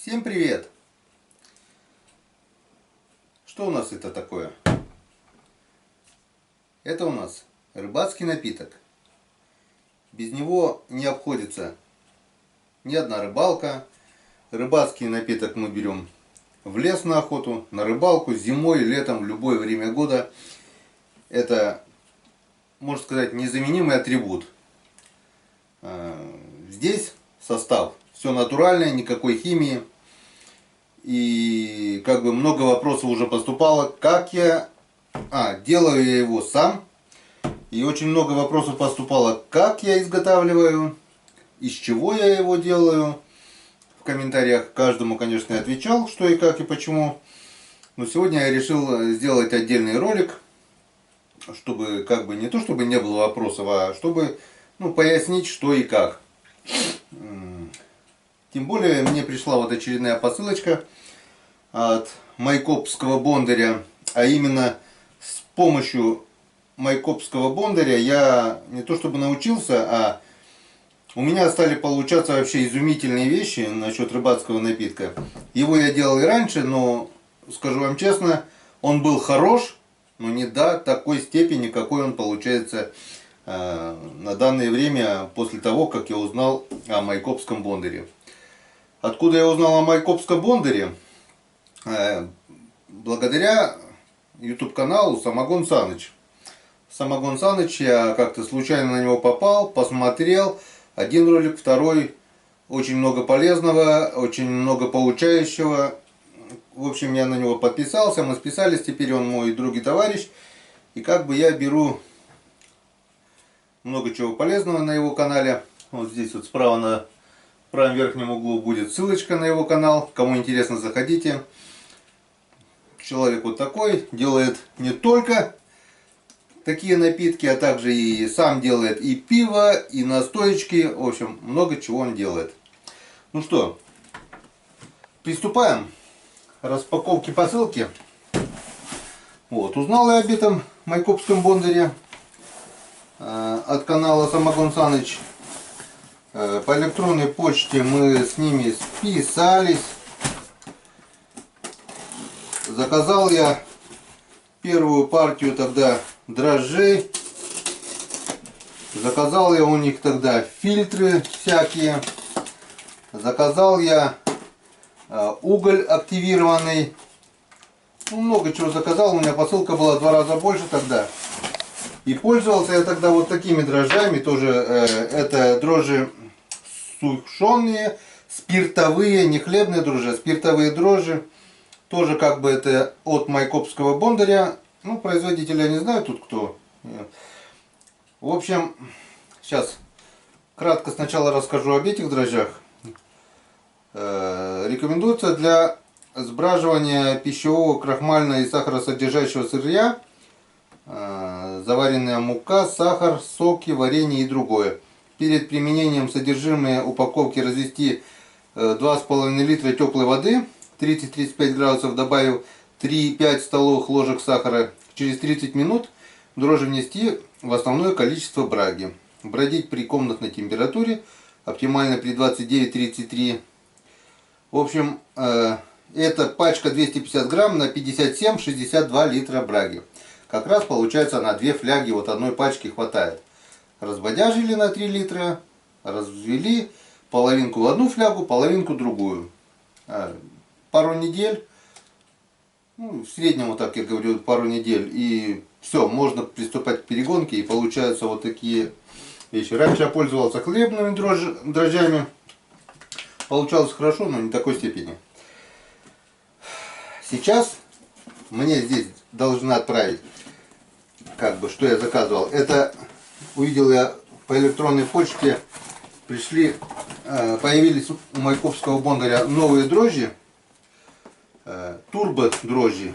Всем привет! Что у нас это такое? Это у нас рыбацкий напиток. Без него не обходится ни одна рыбалка. Рыбацкий напиток мы берем в лес на охоту, на рыбалку, зимой, летом, в любое время года. Это, можно сказать, незаменимый атрибут. Здесь состав все натуральное, никакой химии. И как бы много вопросов уже поступало, как я... делаю я его сам. И очень много вопросов поступало, как я изготавливаю, из чего я его делаю. В комментариях каждому, конечно, я отвечал, что и как и почему. Но сегодня я решил сделать отдельный ролик, чтобы как бы не то, чтобы не было вопросов, а чтобы пояснить, что и как. Тем более мне пришла вот очередная посылочка от майкопского бондаря, а именно с помощью майкопского бондаря я не то чтобы научился, а у меня стали получаться вообще изумительные вещи насчет рыбацкого напитка. Его я делал и раньше, но скажу вам честно, он был хорош, но не до такой степени, какой он получается на данное время после того, как я узнал о майкопском бондаре. Откуда я узнал о майкопском бондаре? Благодаря YouTube каналу Самогон Саныч. Самогон Саныч, я как-то случайно на него попал, посмотрел. Один ролик, второй. Очень много полезного, очень много поучающего. В общем, я на него подписался, мы списались, теперь он мой друг и товарищ. И как бы я беру много чего полезного на его канале. Вот здесь вот справа на правом верхнем углу будет ссылочка на его канал. Кому интересно, заходите. Человек вот такой, делает не только такие напитки, а также и сам делает и пиво, и настоечки. В общем, много чего он делает. Ну что, приступаем. Распаковки посылки. Вот, узнал я об этом майкопском бондаре от канала Самогон Саныч. По электронной почте мы с ними списались. Заказал я первую партию тогда дрожжей. Заказал я у них тогда фильтры всякие. Заказал я уголь активированный. Много чего заказал. У меня посылка была в 2 раза больше тогда. И пользовался я тогда вот такими дрожжами. Тоже это дрожжи сушеные, спиртовые, не хлебные дрожжи, а спиртовые дрожжи. Тоже как бы это от майкопского бондаря. Ну, производителя не знаю тут кто. В общем, сейчас кратко сначала расскажу об этих дрожжах. Рекомендуется для сбраживания пищевого крахмального и сахаросодержащего сырья, заваренная мука, сахар, соки, варенье и другое. Перед применением содержимое упаковки развести 2,5 литра теплой воды, 30-35 градусов, добавив 3-5 столовых ложек сахара. Через 30 минут дрожжи внести в основное количество браги. Бродить при комнатной температуре, оптимально при 29-33. В общем, это пачка 250 грамм на 57-62 литра браги. Как раз получается на 2 фляги вот одной пачки хватает. Разбодяжили на 3 литра, развели половинку в одну флягу, половинку в другую. Пару недель, в среднем, вот так я говорю, пару недель, и все, можно приступать к перегонке, и получаются вот такие вещи. Раньше я пользовался хлебными дрожжами, получалось хорошо, но не в такой степени. Сейчас мне здесь должны отправить, как бы, что я заказывал. Это увидел я по электронной почте, появились у майкопского бондаря новые дрожжи, турбо дрожжи.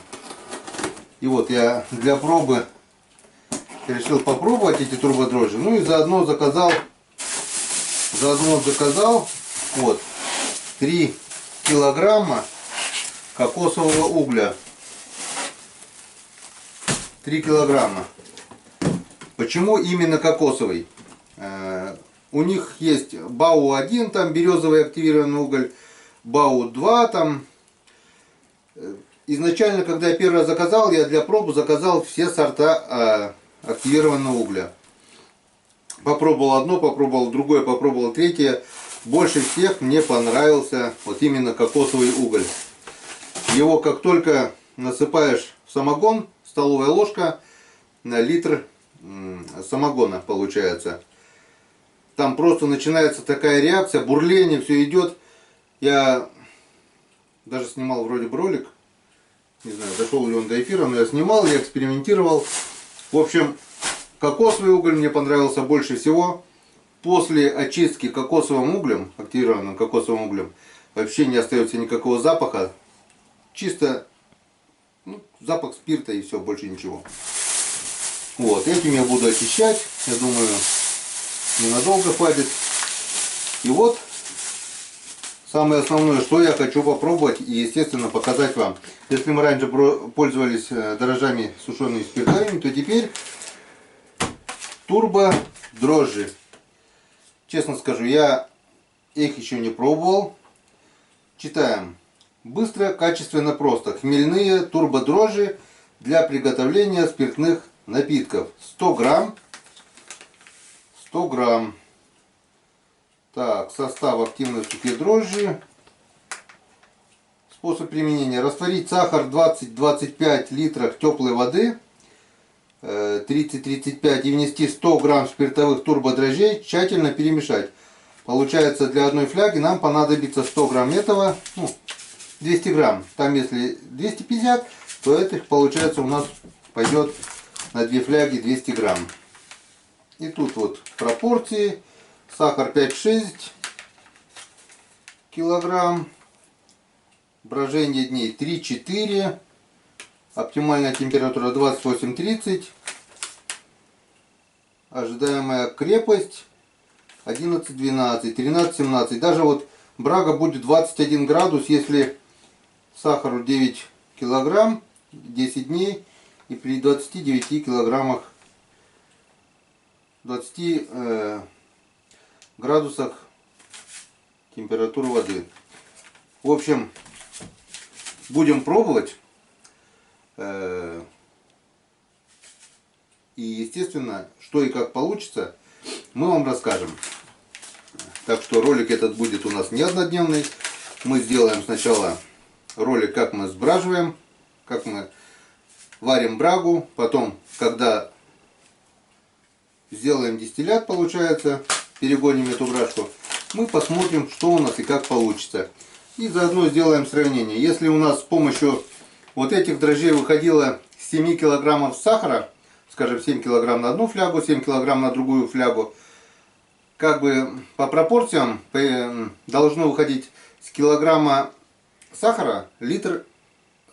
И вот я для пробы решил попробовать эти турбо дрожжи. Ну и заодно заказал вот 3 килограмма кокосового угля. 3 килограмма. Почему именно кокосовый? У них есть БАУ-1, там березовый активированный уголь. БАУ 2 там. Изначально, когда я первый раз заказал, я для пробы заказал все сорта активированного угля. Попробовал одно, попробовал другое, попробовал третье. Больше всех мне понравился вот именно кокосовый уголь. Его как только насыпаешь в самогон, столовая ложка на литр самогона получается. Там просто начинается такая реакция, бурление, все идет. Я даже снимал вроде бы ролик. Не знаю, дошел ли он до эфира, но я снимал, я экспериментировал. В общем, кокосовый уголь мне понравился больше всего. После очистки кокосовым углем, активированным кокосовым углем, вообще не остается никакого запаха. Чисто запах спирта и все, больше ничего. Вот, этим я буду очищать. Я думаю, ненадолго хватит. И вот самое основное, что я хочу попробовать и, естественно, показать вам. Если мы раньше пользовались дрожжами сушеными спиртовыми, то теперь турбо дрожжи. Честно скажу, я их еще не пробовал. Читаем. Быстро, качественно, просто. Хмельные турбодрожжи для приготовления спиртных напитков. 100 грамм. 100 грамм. Так, состав: активные сухие дрожжи. Способ применения: растворить сахар 20-25 литров теплой воды, 30-35, и внести 100 грамм спиртовых турбодрожжей, тщательно перемешать. Получается, для одной фляги нам понадобится 100 грамм этого, 200 грамм. Там если 250, то это получается у нас пойдет на 2 фляги 200 грамм. И тут вот пропорции. Сахар 5-6 килограмм. Брожение дней 3-4. Оптимальная температура 28-30. Ожидаемая крепость 11-12, 13-17. Даже вот брага будет 21 градус, если сахару 9 килограмм, 10 дней, и при 29 килограммах, 20 градусах температуры воды. В общем, будем пробовать. И, естественно, что и как получится, мы вам расскажем. Так что ролик этот будет у нас не однодневный. Мы сделаем сначала ролик, как мы сбраживаем, как мы варим брагу. Потом, когда сделаем дистиллят, получается, перегоним эту брашку, мы посмотрим, что у нас и как получится. И заодно сделаем сравнение. Если у нас с помощью вот этих дрожжей выходило 7 килограммов сахара, скажем, 7 килограмм на одну флягу, 7 килограмм на другую флягу, как бы по пропорциям должно выходить с килограмма сахара литр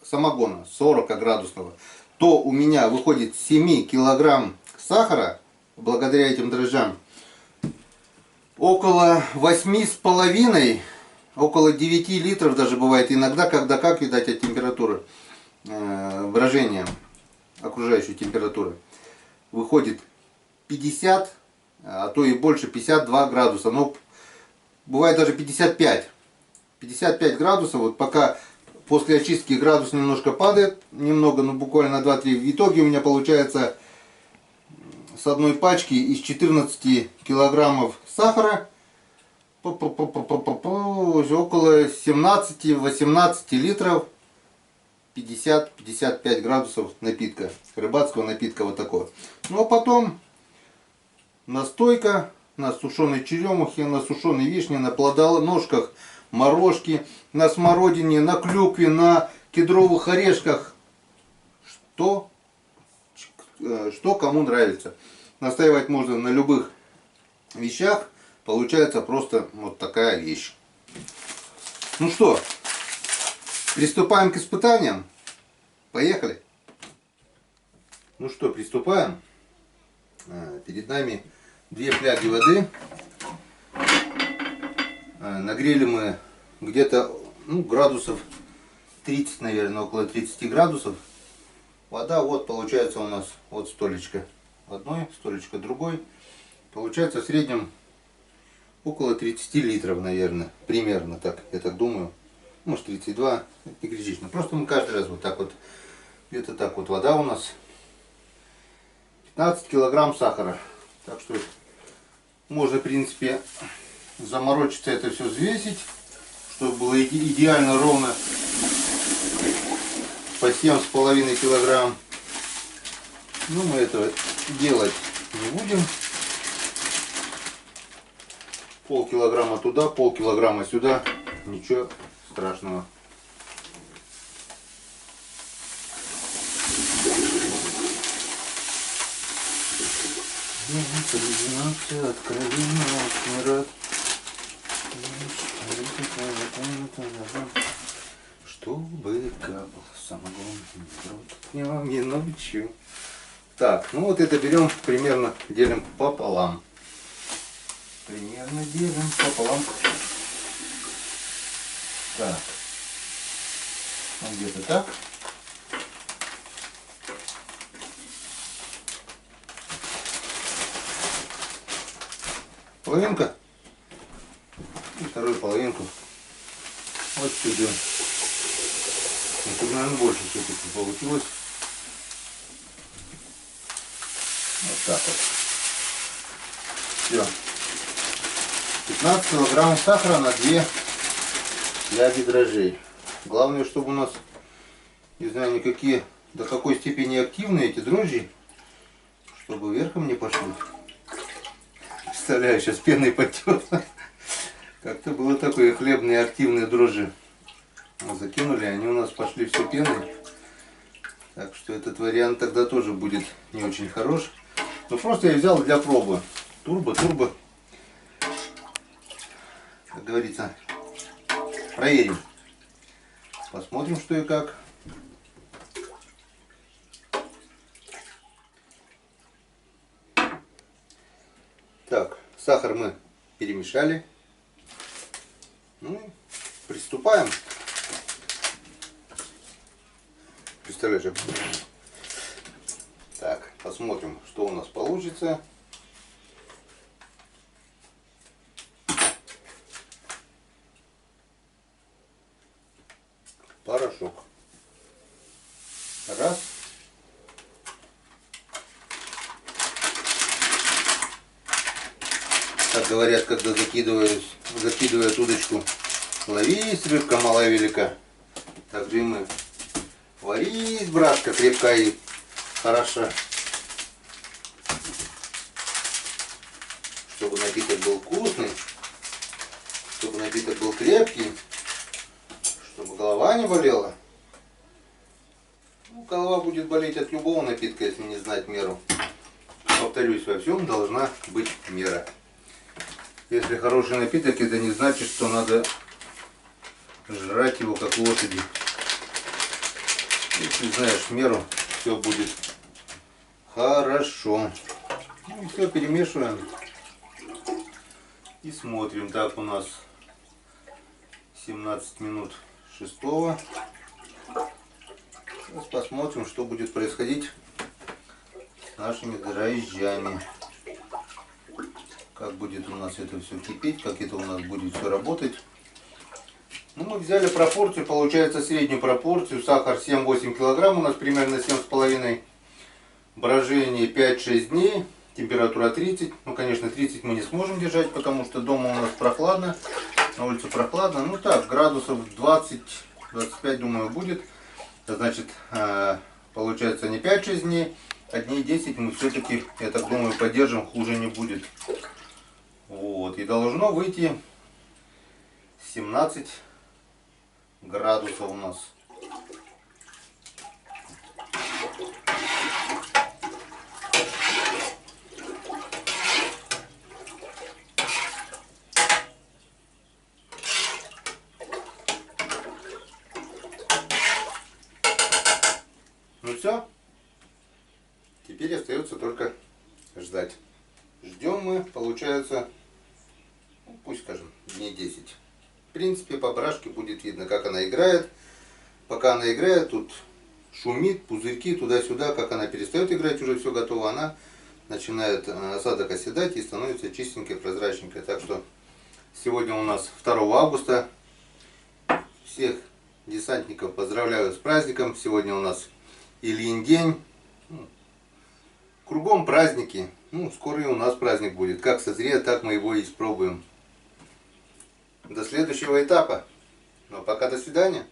самогона 40 градусного, то у меня выходит 7 килограмм сахара, благодаря этим дрожжам, около 8,5, около 9 литров даже бывает иногда, когда как, видать, от температуры брожения, окружающей температуры, выходит 50, а то и больше, 52 градуса, но бывает даже 55. 55 градусов, вот пока после очистки градус немножко падает, немного, ну буквально на 2-3, в итоге у меня получается с одной пачки из 14 килограммов сахара около 17-18 литров, 50-55 градусов напитка, рыбацкого напитка вот такого. Ну а потом настойка на сушеной черемухе, на сушеной вишне, на плодоножках морожки, на смородине, на клюкве, на кедровых орешках. Что кому нравится. Настаивать можно на любых вещах. Получается просто вот такая вещь. Ну что, приступаем к испытаниям. Поехали. Ну что, приступаем. Перед нами 2 фляги воды. Нагрели мы где-то градусов 30, наверное, около 30 градусов. Вода вот получается у нас вот столечко одной, столечко другой. Получается в среднем около 30 литров, наверное, примерно так, я так думаю. может 32, это не критично. Просто мы каждый раз вот так вот, где-то так вот вода у нас. 15 килограмм сахара. Так что можно, в принципе, заморочиться, это все взвесить, чтобы было идеально ровно по 7,5 килограмм. Но мы этого делать не будем. Полкилограмма туда, полкилограмма сюда. Ничего страшного. Признаться откровенно, очень рад. Чтобы капал самогон днем и ночью. Так, ну вот это берем, примерно делим пополам. Примерно делим пополам. Так. Ну, где-то так. Половинка. И вторую половинку вот сюда. Ну, тут, наверное, больше все-таки получилось. Вот так вот. Все. 15 килограммов сахара на 2 ляги дрожжей. Главное, чтобы у нас, не знаю, никакие, до какой степени активны эти дрожжи, чтобы верхом не пошли. Представляю, сейчас пеной потек. Как-то было такое, хлебные активные дрожжи. Закинули, они у нас пошли все пеной. Так что этот вариант тогда тоже будет не очень хорош. Но просто я взял для пробы. Турбо. Как говорится, проверим. Посмотрим, что и как. Так, сахар мы перемешали. Ну, приступаем. Представляешь? Так, посмотрим, что у нас получится. Порошок. Раз. Как говорят, когда закидывают удочку, ловись, рыбка мала велика. Так же и мы. Варись, братка, крепкая и хороша. Чтобы напиток был вкусный, чтобы напиток был крепкий, чтобы голова не болела. Ну, голова будет болеть от любого напитка, если не знать меру. Повторюсь, во всем должна быть мера. Если хороший напиток, это не значит, что надо жрать его как лошади. Если знаешь меру, все будет хорошо. Ну и все, перемешиваем. И смотрим. Так, у нас 17 минут 6-го. Сейчас посмотрим, что будет происходить с нашими дрожжами. Как будет у нас это все кипеть, как это у нас будет все работать. Ну, мы взяли пропорцию, получается среднюю пропорцию. Сахар 7-8 килограмм, у нас примерно 7,5. Брожение 5-6 дней, температура 30. Ну, конечно, 30 мы не сможем держать, потому что дома у нас прохладно, на улице прохладно. Ну так, градусов 20-25, думаю, будет. Это значит, получается не 5-6 дней, а дней 10 мы все-таки, я так думаю, поддержим, хуже не будет. Вот, и должно выйти 17 градусов у нас. Ну все, теперь остается только ждать. Ждем мы, получается, ну, пусть скажем, дней 10. В принципе, по брашке будет видно, как она играет. Пока она играет, тут шумит, пузырьки туда-сюда. Как она перестает играть, уже все готово, она начинает осадок оседать и становится чистенькой, прозрачненькой. Так что сегодня у нас 2 августа. Всех десантников поздравляю с праздником. Сегодня у нас Ильин день. Кругом праздники. Скоро и у нас праздник будет. Как созреет, так мы его и испробуем. До следующего этапа. Ну а пока до свидания.